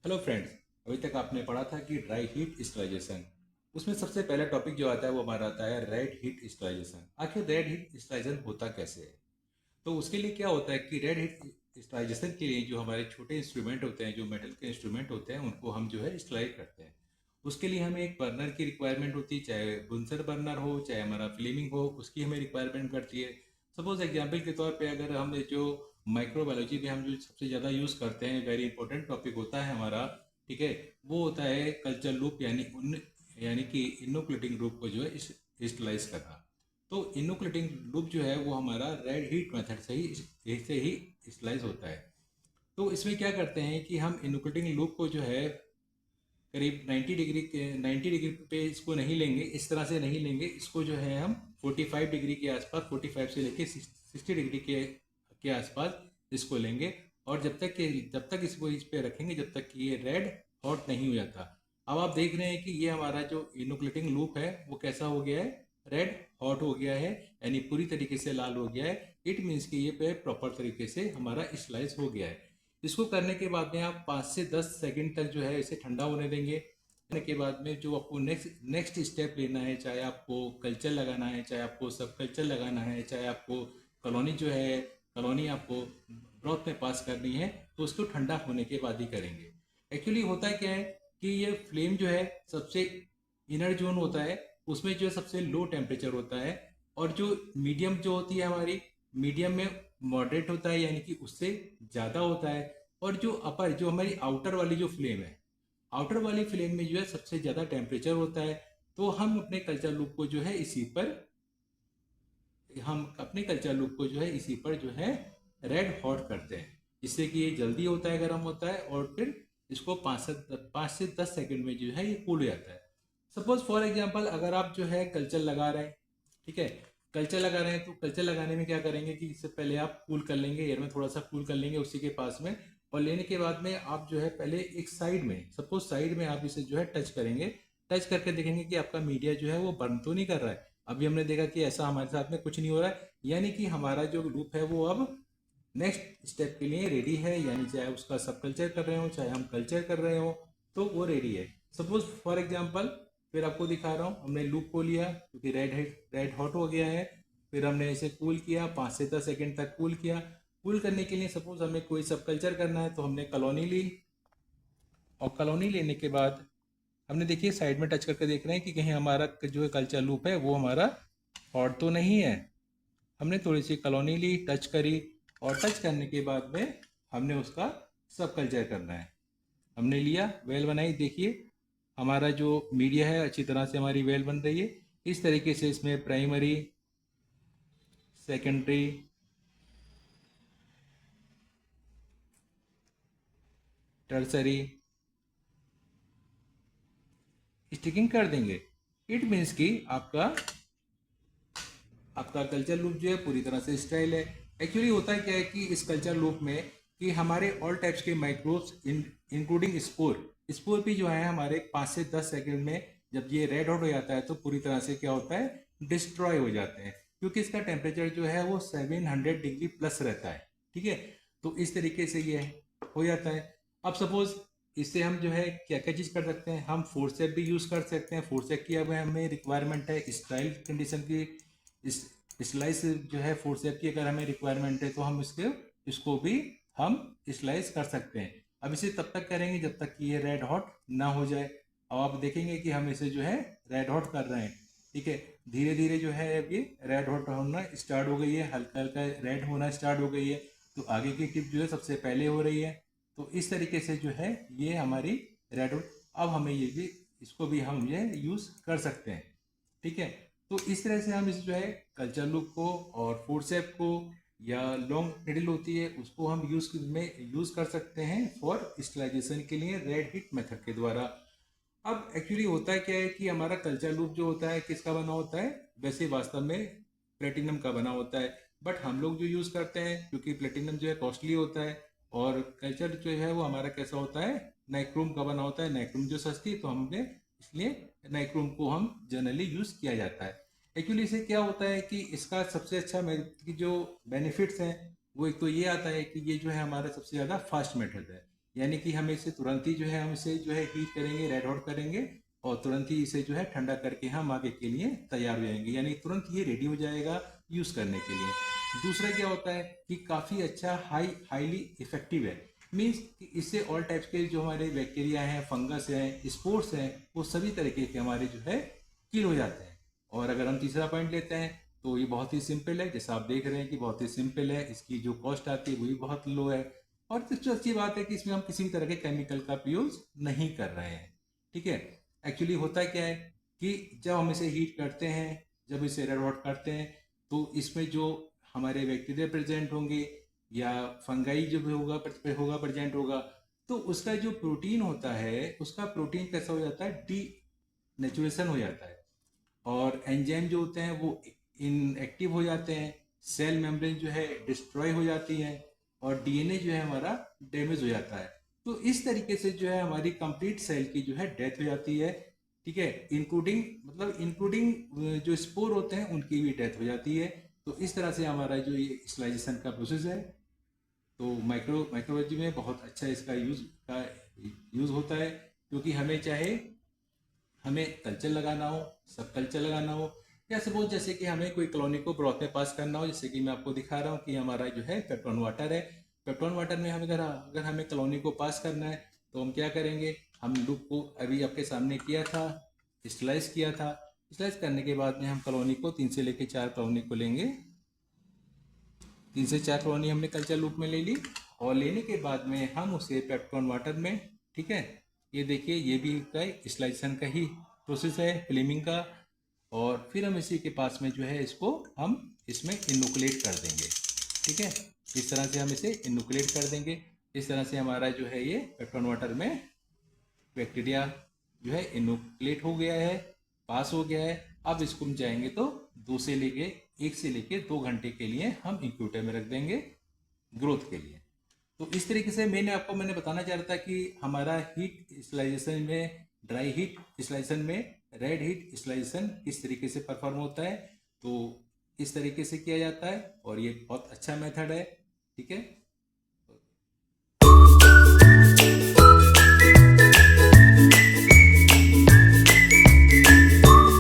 Hello friends. अभी तक आपने पढ़ा था कि ड्राई हीट स्टराइजेशन। उसमें सबसे पहला टॉपिक जो आता है वो हमारा आता है रेड हीट स्टराइजेशन। आखिर रेड हीट स्टराइजेशन होता कैसे है? तो उसके लिए क्या होता है कि रेड हीट स्टराइजेशन के लिए जो हमारे छोटे इंस्ट्रूमेंट होते हैं, जो मेटल के इंस्ट्रूमेंट होते हैं, उनको हम जो है स्टराइज करते हैं। उसके लिए हमें एक बर्नर की रिक्वायरमेंट होती है, चाहे बुनसर बर्नर हो चाहे हमारा फ्लेमिंग हो, उसकी हमें रिक्वायरमेंट करती है। सपोज एग्जाम्पल के तौर पे अगर हम जो माइक्रोबायोलॉजी में हम जो सबसे ज़्यादा यूज़ करते हैं, वेरी इंपॉर्टेंट टॉपिक होता है हमारा, ठीक है, वो होता है कल्चर लूप, यानी कि इनोकुलेटिंग लूप को जो है स्टरलाइज करना। तो इनोकुलेटिंग लूप जो है वो हमारा रेड हीट मेथड से ही स्टरलाइज होता है। तो इसमें क्या करते हैं कि हम इनोकुलेटिंग लूप को जो है करीब 90 डिग्री पे इसको नहीं लेंगे, इस तरह से नहीं लेंगे। इसको जो है हम 45 डिग्री के आसपास, 45 से लेके 60 डिग्री के आसपास इसको लेंगे। और जब तक इसको इस पे रखेंगे जब तक कि ये रेड हॉट नहीं हो जाता। अब आप देख रहे हैं कि ये हमारा जो इनोकुलेटिंग लूप है वो कैसा हो गया है, रेड हॉट हो गया है, यानी पूरी तरीके से लाल हो गया है। इट मीन्स कि ये पे प्रॉपर तरीके से हमारा स्लाइस हो गया है। इसको करने के बाद में आप 5 से 10 सेकंड तक जो है इसे ठंडा होने देंगे। करने के बाद में जो आपको नेक्स्ट स्टेप लेना है, चाहे आपको कल्चर लगाना है, चाहे आपको सब कल्चर लगाना है, चाहे आपको कॉलोनी जो है कॉलोनी आपको ब्रॉथ में पास करनी है, तो उसको ठंडा होने के बाद ही करेंगे। एक्चुअली होता क्या है कि ये फ्लेम जो है सबसे इनर जोन होता है, उसमें जो है सबसे लो टेम्परेचर होता है। और जो मीडियम जो होती है हमारी, मीडियम में मॉडरेट होता है, यानी कि उससे ज़्यादा होता है। और जो अपर जो हमारी आउटर वाली जो फ्लेम है, आउटर वाली फ्लेम में जो है सबसे ज़्यादा टेम्परेचर होता है। तो हम अपने कल्चर लूप को जो है इसी पर जो है रेड हॉट करते हैं, जिससे कि ये जल्दी होता है, गर्म होता है, और फिर इसको 5 से 10 सेकंड में जो है ये कूल हो जाता है। सपोज फॉर एग्जांपल अगर आप जो है कल्चर लगा रहे हैं, ठीक है, कल्चर लगा रहे हैं, तो कल्चर लगाने में क्या करेंगे कि इससे पहले आप कूल कर लेंगे, एयर में थोड़ा सा कूल कर लेंगे उसी के पास में। और लेने के बाद में आप जो है पहले एक साइड में, सपोज साइड में आप इसे जो है टच करेंगे। टच करके देखेंगे कि आपका मीडिया जो है वो बर्न तो नहीं कर रहा है। अभी हमने देखा कि ऐसा हमारे साथ में कुछ नहीं हो रहा है, यानी कि हमारा जो लूप है वो अब नेक्स्ट स्टेप के लिए रेडी है। यानी चाहे उसका सब कल्चर कर रहे हो चाहे हम कल्चर कर रहे हो, तो वो रेडी है। सपोज फॉर एग्जांपल फिर आपको दिखा रहा हूँ, हमने लूप को लिया क्योंकि रेड हॉट हो गया है। फिर हमने इसे कूल किया, 5 से 10 सेकेंड तक कूल किया। कूल करने के लिए सपोज हमें कोई सब कल्चर करना है, तो हमने कॉलोनी ली। और कॉलोनी लेने के बाद हमने देखिए साइड में टच करके देख रहे हैं कि कहीं हमारा जो कल्चर लूप है वो हमारा हॉट तो नहीं है। हमने थोड़ी सी कॉलोनी ली, टच करी, और टच करने के बाद में हमने उसका सब कल्चर करना है। हमने लिया, वेल बनाई, देखिए हमारा जो मीडिया है अच्छी तरह से हमारी वेल बन रही है। इस तरीके से इसमें प्राइमरी, सेकेंडरी, टर्सरी स्टिकिंग कर देंगे। इट मीन्स कि आपका आपका कल्चर लूप जो है पूरी तरह से स्टाइल है। एक्चुअली होता है क्या है कि इस कल्चर लूप में कि हमारे ऑल टाइप्स के माइक्रोब्स इंक्लूडिंग स्पोर स्पोर भी जो है हमारे 5 से 10 सेकंड में जब ये रेड हॉट हो जाता है तो पूरी तरह से क्या होता है, डिस्ट्रॉय हो जाते हैं, क्योंकि इसका टेम्परेचर जो है वो 700 डिग्री प्लस रहता है। ठीक है, तो इस तरीके से ये हो जाता है। अब सपोज इससे हम जो है क्या क्या चीज़ कर सकते हैं, हम फोर्सेप भी यूज़ कर सकते हैं। फोर्सेप की अब हमें रिक्वायरमेंट है स्टाइल कंडीशन की। इस स्लाइस जो है फोर्सेप की अगर हमें रिक्वायरमेंट है तो हम इसको भी हम स्लाइस कर सकते हैं। अब इसे तब तक करेंगे जब तक कि ये रेड हॉट ना हो जाए। अब आप देखेंगे कि हम इसे जो है रेड हॉट कर रहे हैं, ठीक है। धीरे धीरे जो है अब ये रेड हॉट होना स्टार्ट हो गई है, हल्का हल्का रेड होना स्टार्ट हो गई है। तो आगे की टिप जो है सबसे पहले हो रही है। तो इस तरीके से जो है ये हमारी रेड हॉट। अब हमें ये भी इसको भी हम ये यूज़ कर सकते हैं, ठीक है। तो इस तरह से हम इस जो है कल्चर लूप को और फोर्सेप को या लॉन्ग निडल होती है उसको हम यूज़ कर सकते हैं फॉर स्टलाइजेशन के लिए रेड हीट मेथड के द्वारा। अब एक्चुअली होता है क्या है कि हमारा कल्चर लूप जो होता है किसका बना होता है, वैसे वास्तव में प्लेटिनम का बना होता है। बट हम लोग जो यूज़ करते हैं क्योंकि प्लेटिनम जो है कॉस्टली होता है, और कल्चर जो है वो हमारा कैसा होता है, नाइक्रोम का बना होता है। नाइक्रोम जो सस्ती है तो हमने इसलिए नाइक्रोम को हम जनरली यूज़ किया जाता है। एक्चुअली इसे क्या होता है कि इसका सबसे अच्छा की जो बेनिफिट्स हैं वो एक तो ये आता है कि ये जो है हमारा सबसे ज़्यादा फास्ट मेथड है। यानी कि हमें इसे तुरंत ही जो है हम इसे जो है हीट करेंगे, रेड हॉट करेंगे और तुरंत ही इसे जो है ठंडा करके हम आगे के लिए तैयार हो जाएंगे, यानी तुरंत ये रेडी हो जाएगा यूज़ करने के लिए। दूसरा क्या होता है कि काफ़ी अच्छा हाईली इफेक्टिव है। मीन्स कि इससे ऑल टाइप्स के जो हमारे बैक्टीरिया हैं, फंगस हैं, स्पोर्स हैं, वो सभी तरीके के हमारे जो है किल हो जाते हैं। और अगर हम तीसरा पॉइंट लेते हैं तो ये बहुत ही सिंपल है, जैसा आप देख रहे हैं कि बहुत ही सिंपल है, इसकी जो कॉस्ट आती है वो भी बहुत लो है। और सबसे अच्छी बात है कि इसमें हम किसी भी तरह के केमिकल का यूज़ नहीं कर रहे हैं। ठीक है। एक्चुअली होता क्या है कि जब हम इसे हीट करते हैं, जब इसे रेड हॉट करते हैं, तो इसमें जो हमारे बैक्टीरिया प्रेजेंट होंगे या फंगाई जो भी होगा प्रेजेंट होगा, तो उसका जो प्रोटीन होता है उसका प्रोटीन कैसा हो जाता है, डी नेचुरेशन हो जाता है। और एंजाइम जो होते हैं वो इनएक्टिव हो जाते हैं, सेल मेम्ब्रेन जो है डिस्ट्रॉय हो जाती है और डीएनए जो है हमारा डैमेज हो जाता है। तो इस तरीके से जो है हमारी कंप्लीट सेल की जो है डेथ हो जाती है। ठीक है। इंक्लूडिंग जो स्पोर होते हैं उनकी भी डेथ हो जाती है। तो इस तरह से हमारा जो ये स्लाइजेशन का प्रोसेस है, तो माइक्रोबायोलॉजी में बहुत अच्छा इसका यूज़ होता है। क्योंकि हमें चाहे हमें कल्चर लगाना हो, सब कल्चर लगाना हो, या सपोज जैसे कि हमें कोई कॉलोनी को ब्रॉथ में पास करना हो, जैसे कि मैं आपको दिखा रहा हूँ कि हमारा जो है पेप्टॉन वाटर है। पेप्टॉन वाटर में हम अगर हमें कॉलोनी को पास करना है तो हम क्या करेंगे, हम लूप को अभी आपके सामने किया था, स्लाइस किया था। स्लाइस करने के बाद में हम कॉलोनी को 3 से लेके 4 कॉलोनी को लेंगे। 3 से 4 कॉलोनी हमने कल्चर लूप में ले ली और लेने के बाद में हम उसे पेप्टॉन वाटर में, ठीक है, ये देखिए ये भी का स्लाइसन का ही प्रोसेस है, फ्लेमिंग का। और फिर हम इसी के पास में जो है इसको हम इसमें इनोकुलेट कर देंगे। ठीक है। इस तरह से हम इसे इनोकुलेट कर देंगे। इस तरह से हमारा जो है ये पेप्टॉन वाटर में बैक्टीरिया जो है इनोकुलेट हो गया है, पास हो गया है। अब इसको हम जाएंगे तो 1 से लेके 2 घंटे के लिए हम इंक्यूबेटर में रख देंगे ग्रोथ के लिए। तो इस तरीके से मैंने बताना चाह रहा था कि हमारा हीट स्लाइजेशन में, ड्राई हीट स्लाइजेशन में रेड हीट स्लाइजेशन किस तरीके से परफॉर्म होता है। तो इस तरीके से किया जाता है और ये बहुत अच्छा मेथड है। ठीक है।